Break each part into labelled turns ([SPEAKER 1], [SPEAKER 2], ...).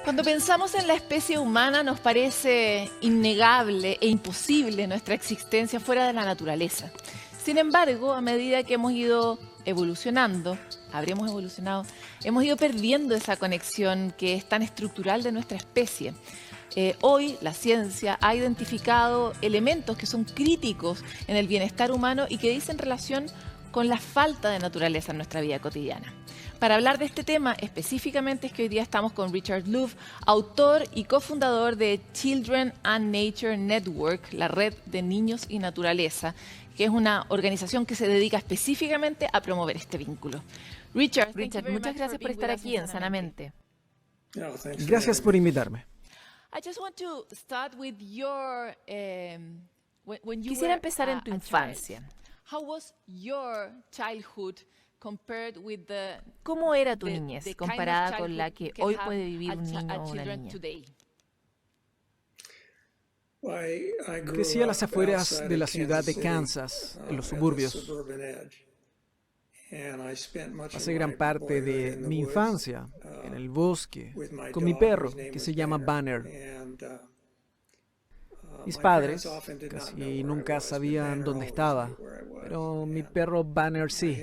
[SPEAKER 1] Cuando pensamos en la especie humana nos parece innegable e imposible nuestra existencia fuera de la naturaleza. Sin embargo, a medida que hemos ido evolucionando, habremos evolucionado, hemos ido perdiendo esa conexión que es tan estructural de nuestra especie. Hoy la ciencia ha identificado elementos que son críticos en el bienestar humano y que dicen relación con la falta de naturaleza en nuestra vida cotidiana. Para hablar de este tema específicamente es que hoy día estamos con Richard Louv, autor y cofundador de Children and Nature Network, la red de niños y naturaleza, que es una organización que se dedica específicamente a promover este vínculo. Richard, muchas gracias por estar aquí en Sanamente.
[SPEAKER 2] Gracias por invitarme.
[SPEAKER 1] Quisiera empezar en tu infancia. ¿Cómo era tu niñez comparada con la que hoy puede vivir un niño o una niña?
[SPEAKER 2] Crecí a las afueras de la ciudad de Kansas, en los suburbios. Pasé gran parte de mi infancia en el bosque con mi perro, que se llama Banner. Mis padres casi nunca sabían dónde estaba, pero mi perro Banner sí.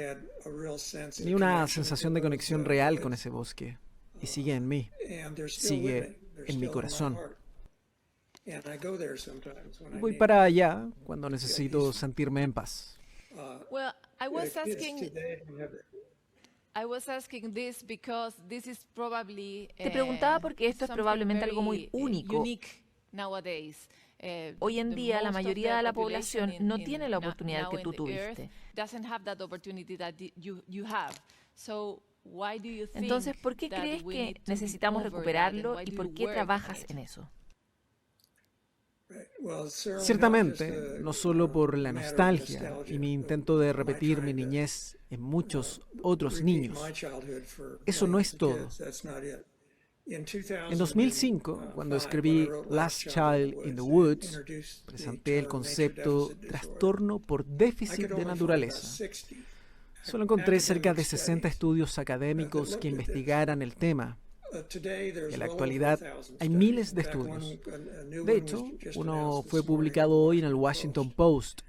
[SPEAKER 2] Tenía una sensación de conexión real con ese bosque, y sigue en mí, sigue en mi corazón. Voy para allá cuando necesito sentirme en paz.
[SPEAKER 1] Te preguntaba porque esto es probablemente algo muy único. Hoy en día la mayoría de la población no tiene la oportunidad que tú tuviste. Entonces, ¿por qué crees que necesitamos recuperarlo y por qué trabajas en eso?
[SPEAKER 2] Ciertamente, no solo por la nostalgia y mi intento de repetir mi niñez en muchos otros niños. Eso no es todo. En 2005, cuando escribí Last Child in the Woods, presenté el concepto trastorno por déficit de naturaleza. Solo encontré cerca de 60 estudios académicos que investigaran el tema. En la actualidad hay miles de estudios. De hecho, uno fue publicado hoy en el Washington Post.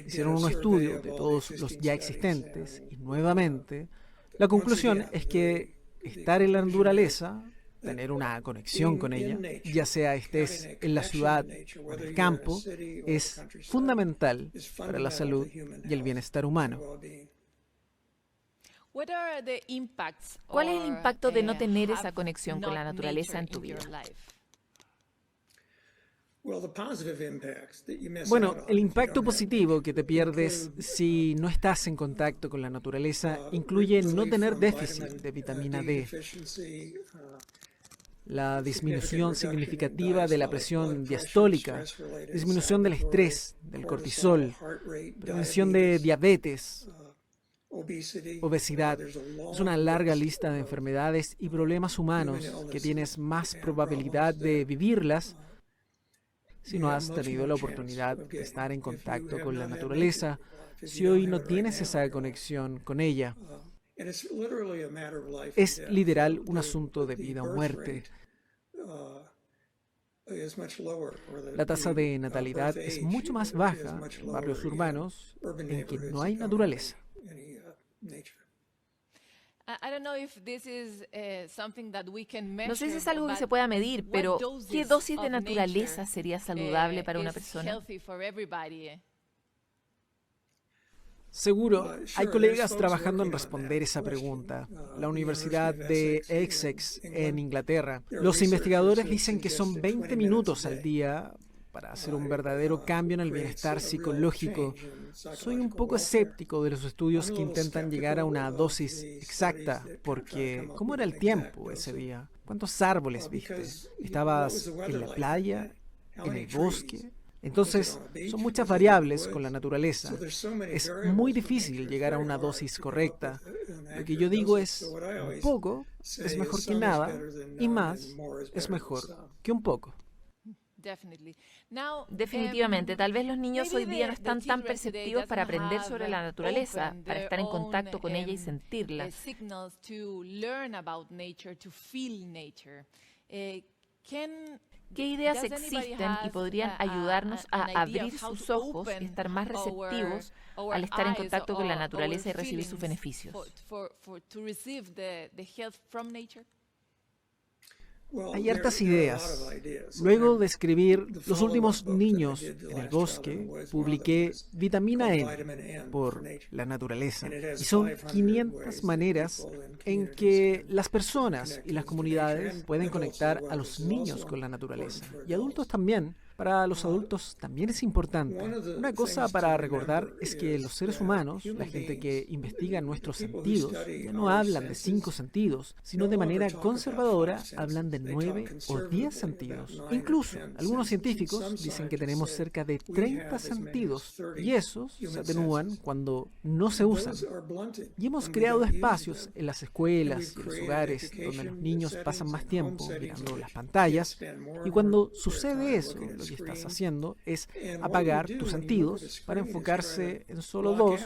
[SPEAKER 2] Hicieron un estudio de todos los ya existentes y nuevamente la conclusión es que estar en la naturaleza, tener una conexión con ella, ya sea estés en la ciudad o en el campo, es fundamental para la salud y el bienestar humano.
[SPEAKER 1] ¿Cuál es el impacto de no tener esa conexión con la naturaleza en tu vida?
[SPEAKER 2] Bueno, el impacto positivo que te pierdes si no estás en contacto con la naturaleza incluye no tener déficit de vitamina D, la disminución significativa de la presión diastólica, disminución del estrés, del cortisol, prevención de diabetes, obesidad. Es una larga lista de enfermedades y problemas humanos que tienes más probabilidad de vivirlas si no has tenido la oportunidad de estar en contacto con la naturaleza, si hoy no tienes esa conexión con ella. Es literal un asunto de vida o muerte. La tasa de natalidad es mucho más baja en barrios urbanos en que no hay naturaleza.
[SPEAKER 1] No sé si es algo que se pueda medir, pero ¿qué dosis de naturaleza sería saludable para una persona?
[SPEAKER 2] Seguro, hay colegas trabajando en responder esa pregunta. La Universidad de Essex en Inglaterra. Los investigadores dicen que son 20 minutos al día para hacer un verdadero cambio en el bienestar psicológico. Soy un poco escéptico de los estudios que intentan llegar a una dosis exacta, porque ¿cómo era el tiempo ese día? ¿Cuántos árboles viste? ¿Estabas en la playa? ¿En el bosque? Entonces, son muchas variables con la naturaleza. Es muy difícil llegar a una dosis correcta. Lo que yo digo es, un poco es mejor que nada y más es mejor que un poco.
[SPEAKER 3] Definitivamente, tal vez los niños hoy día no están tan perceptivos para aprender sobre la naturaleza, para estar en contacto con ella y sentirla. ¿Qué ideas existen y podrían ayudarnos a abrir sus ojos y estar más receptivos al estar en contacto con la naturaleza y recibir sus beneficios?
[SPEAKER 2] Hay hartas ideas. Luego de escribir Los últimos niños en el bosque, publiqué Vitamina N por la naturaleza. Y son 500 maneras en que las personas y las comunidades pueden conectar a los niños con la naturaleza. Y adultos también. Para los adultos también es importante. Una cosa para recordar es que los seres humanos, la gente que investiga nuestros sentidos, ya no hablan de 5 sentidos, sino de manera conservadora hablan de 9 o 10 sentidos. Incluso, algunos científicos dicen que tenemos cerca de 30 sentidos y esos se atenúan cuando no se usan. Y hemos creado espacios en las escuelas y en los hogares donde los niños pasan más tiempo mirando las pantallas y cuando sucede eso, lo que estás haciendo es apagar tus sentidos para enfocarse en solo 2,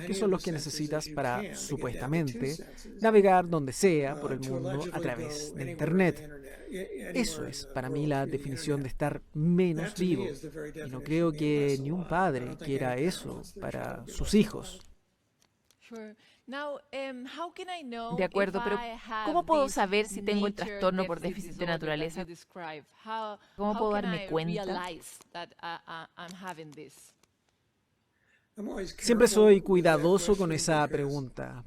[SPEAKER 2] que son los que necesitas para, supuestamente, navegar donde sea por el mundo a través de Internet. Eso es, para mí, la definición de estar menos vivo. Y no creo que ni un padre quiera eso para sus hijos.
[SPEAKER 3] De acuerdo, pero ¿cómo puedo saber si tengo el trastorno por déficit de naturaleza? ¿Cómo puedo darme cuenta?
[SPEAKER 2] Siempre soy cuidadoso con esa pregunta,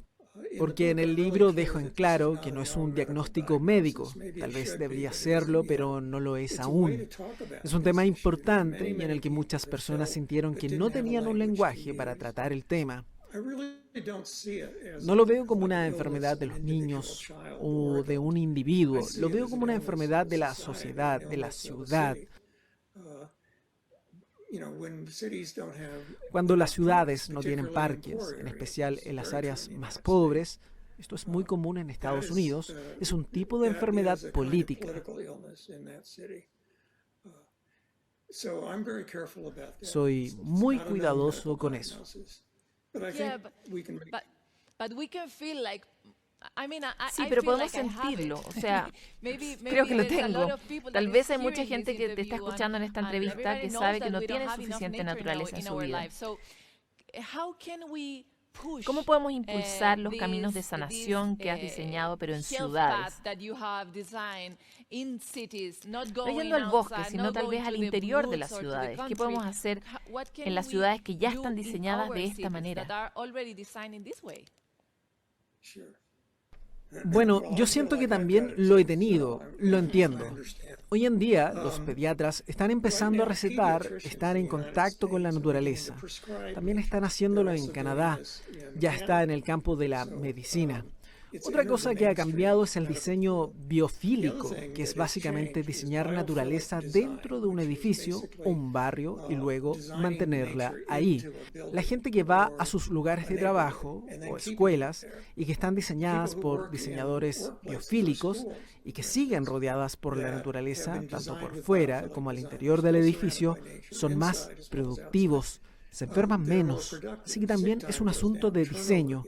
[SPEAKER 2] porque en el libro dejo en claro que no es un diagnóstico médico. Tal vez debería serlo, pero no lo es aún. Es un tema importante y en el que muchas personas sintieron que no tenían un lenguaje para tratar el tema. No lo veo como una enfermedad de los niños o de un individuo, lo veo como una enfermedad de la sociedad, de la ciudad. Cuando las ciudades no tienen parques, en especial en las áreas más pobres, esto es muy común en Estados Unidos, es un tipo de enfermedad política. Soy muy cuidadoso con eso.
[SPEAKER 3] Sí, pero podemos sentirlo, o sea, creo que lo tengo. Tal vez hay mucha gente que te está escuchando en esta entrevista que sabe que no tiene suficiente naturaleza en su vida. ¿Cómo podemos impulsar los caminos de sanación que has diseñado, pero en ciudades? No yendo al bosque, sino tal vez al interior de las ciudades. ¿Qué podemos hacer en las ciudades que ya están diseñadas de esta manera?
[SPEAKER 2] Bueno, yo siento que también lo he tenido, lo entiendo. Hoy en día, los pediatras están empezando a recetar estar en contacto con la naturaleza. También están haciéndolo en Canadá. Ya está en el campo de la medicina. Otra cosa que ha cambiado es el diseño biofílico, que es básicamente diseñar naturaleza dentro de un edificio o un barrio y luego mantenerla ahí. La gente que va a sus lugares de trabajo o escuelas y que están diseñadas por diseñadores biofílicos y que siguen rodeadas por la naturaleza, tanto por fuera como al interior del edificio, son más productivos, se enferman menos. Así que también es un asunto de diseño.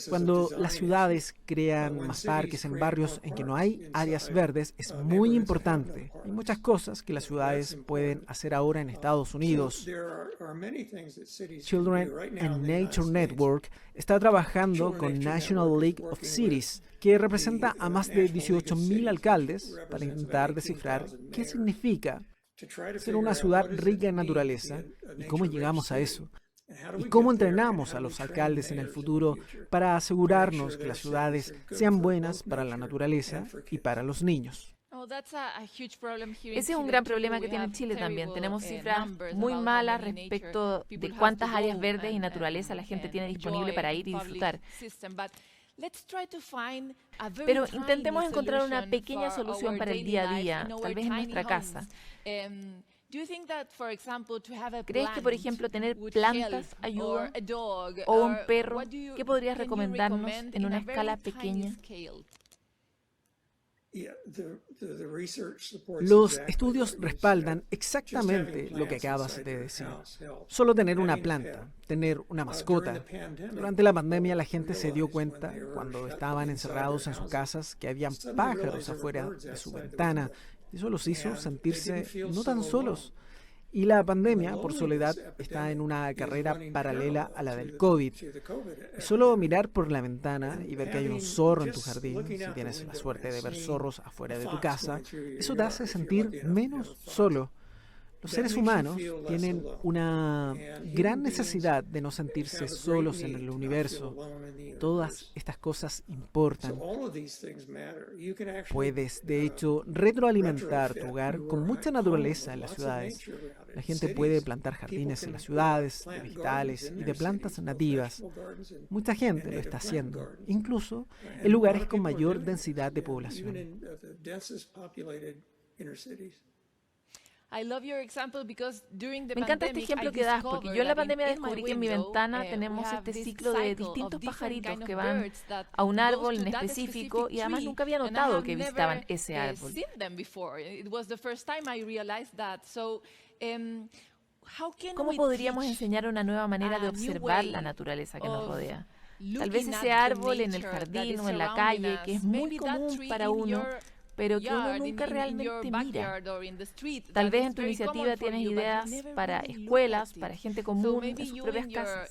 [SPEAKER 2] Cuando las ciudades crean más parques en barrios en que no hay áreas verdes, es muy importante. Hay muchas cosas que las ciudades pueden hacer ahora en Estados Unidos. Children and Nature Network está trabajando con National League of Cities, que representa a más de 18,000 alcaldes, para intentar descifrar qué significa ser una ciudad rica en naturaleza y cómo llegamos a eso. ¿Y cómo entrenamos a los alcaldes en el futuro para asegurarnos que las ciudades sean buenas para la naturaleza y para los niños?
[SPEAKER 3] Ese es un gran problema que tiene Chile también. Tenemos cifras muy malas respecto de cuántas áreas verdes y naturaleza la gente tiene disponible para ir y disfrutar. Pero intentemos encontrar una pequeña solución para el día a día, tal vez en nuestra casa. ¿Crees que, por ejemplo, tener plantas ayuda? ¿O un perro? ¿Qué podrías recomendarnos en una escala pequeña?
[SPEAKER 2] Los estudios respaldan exactamente lo que acabas de decir. Solo tener una planta, tener una mascota. Durante la pandemia la gente se dio cuenta, cuando estaban encerrados en sus casas, que habían pájaros afuera de su ventana. Eso los hizo sentirse no tan solos. Y la pandemia, por soledad, está en una carrera paralela a la del COVID. Solo mirar por la ventana y ver que hay un zorro en tu jardín, si tienes la suerte de ver zorros afuera de tu casa, eso te hace sentir menos solo. Los seres humanos tienen una gran necesidad de no sentirse solos en el universo. Todas estas cosas importan. Puedes, de hecho, retroalimentar tu hogar con mucha naturaleza en las ciudades. La gente puede plantar jardines en las ciudades, de vegetales y de plantas nativas. Mucha gente lo está haciendo, incluso en lugares con mayor densidad de población.
[SPEAKER 3] Me encanta este ejemplo que das, porque yo en la pandemia descubrí que en mi ventana tenemos este ciclo de distintos pajaritos que van a un árbol en específico y además nunca había notado que visitaban ese árbol. ¿Cómo podríamos enseñar una nueva manera de observar la naturaleza que nos rodea? Tal vez ese árbol en el jardín o en la calle, que es muy común para uno, pero que uno nunca realmente mira. Tal vez en tu iniciativa tienes ideas para escuelas, para gente común en sus propias casas.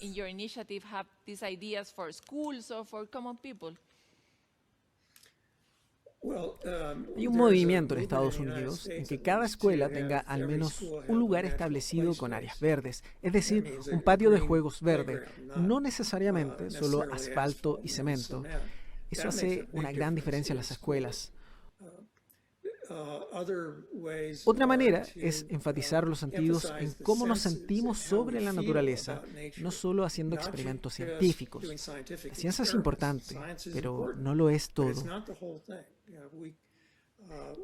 [SPEAKER 2] Hay un movimiento en Estados Unidos en que cada escuela tenga al menos un lugar establecido con áreas verdes, es decir, un patio de juegos verde, no necesariamente solo asfalto y cemento. Eso hace una gran diferencia en las escuelas. Otra manera es enfatizar los sentidos en cómo nos sentimos sobre la naturaleza, no solo haciendo experimentos científicos. La ciencia es importante, pero no lo es todo.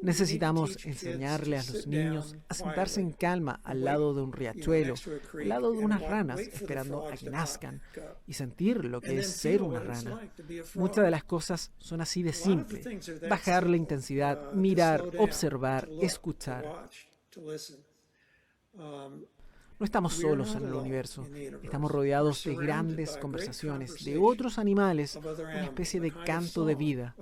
[SPEAKER 2] Necesitamos enseñarle a los niños a sentarse en calma al lado de un riachuelo, al lado de unas ranas, esperando a que nazcan, y sentir lo que es ser una rana. Muchas de las cosas son así de simple. Bajar la intensidad, mirar, observar, escuchar. No estamos solos en el universo. Estamos rodeados de grandes conversaciones, de otros animales, una especie de canto de vida.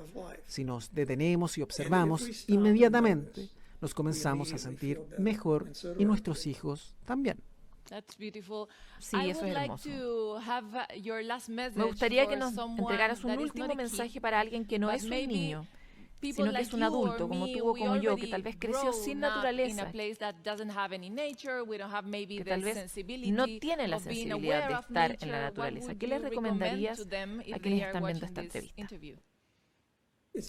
[SPEAKER 2] Si nos detenemos y observamos, inmediatamente nos comenzamos a sentir mejor y nuestros hijos también.
[SPEAKER 3] Sí, eso es hermoso. Me gustaría que nos entregaras un último mensaje para alguien que no es un niño, sino que es un adulto, como tú o como yo, que tal vez creció sin naturaleza, que tal vez no tiene la sensibilidad de estar en la naturaleza. ¿Qué les recomendarías a quienes están viendo esta entrevista?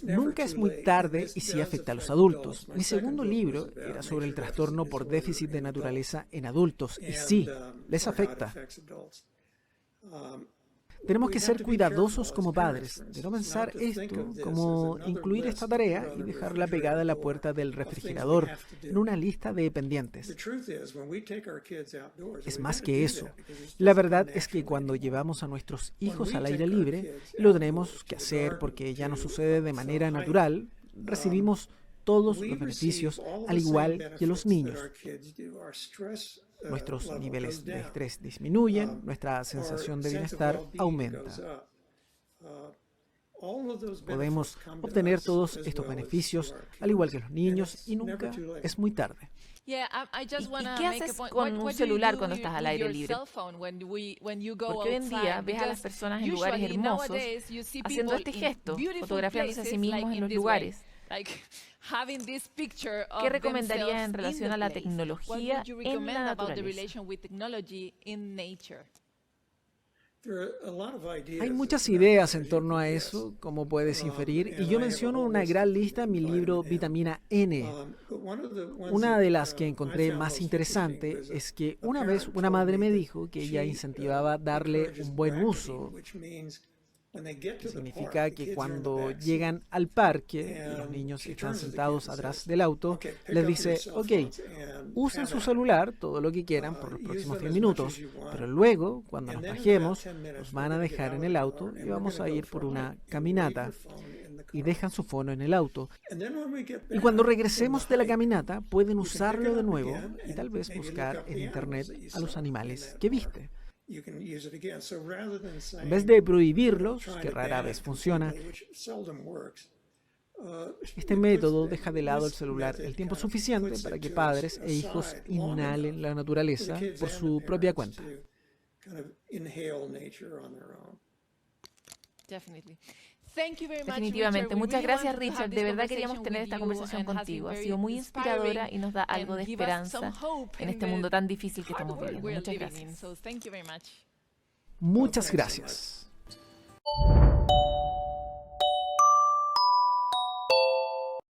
[SPEAKER 2] Nunca es muy tarde y sí afecta a los adultos. Mi segundo libro era sobre el trastorno por déficit de naturaleza en adultos y sí, les afecta. Tenemos que ser cuidadosos como padres, de no pensar esto como incluir esta tarea y dejarla pegada a la puerta del refrigerador en una lista de pendientes. Es más que eso. La verdad es que cuando llevamos a nuestros hijos al aire libre, lo tenemos que hacer porque ya no sucede de manera natural, recibimos todos los beneficios al igual que los niños. Nuestros niveles de estrés disminuyen, nuestra sensación de bienestar aumenta. Podemos obtener todos estos beneficios, al igual que los niños, y nunca es muy tarde.
[SPEAKER 3] ¿Y qué haces con un celular cuando estás al aire libre? Porque hoy en día ves a las personas en lugares hermosos haciendo este gesto, fotografiándose a sí mismos en los lugares. ¿Qué recomendarías en relación a la tecnología en la naturaleza?
[SPEAKER 2] Hay muchas ideas en torno a eso, como puedes inferir, y yo menciono una gran lista en mi libro Vitamina N. Una de las que encontré más interesante es que una vez una madre me dijo que ella incentivaba darle un buen uso. Significa que cuando llegan al parque y los niños están sentados atrás del auto, les dice, ok, usen su celular todo lo que quieran por los próximos 10 minutos, pero luego, cuando nos bajemos, nos van a dejar en el auto y vamos a ir por una caminata. y dejan su fono en el auto. Y cuando regresemos de la caminata, pueden usarlo de nuevo y tal vez buscar en internet a los animales que viste. En vez de prohibirlos, que rara vez funciona, este método deja de lado el celular el tiempo suficiente para que padres e hijos inhalen la naturaleza por su propia cuenta.
[SPEAKER 3] Definitivamente. Muchas gracias, Richard. De verdad queríamos tener esta conversación contigo. Ha sido muy inspiradora y nos da algo de esperanza en este mundo tan difícil que estamos viviendo. Muchas gracias.
[SPEAKER 2] Muchas gracias.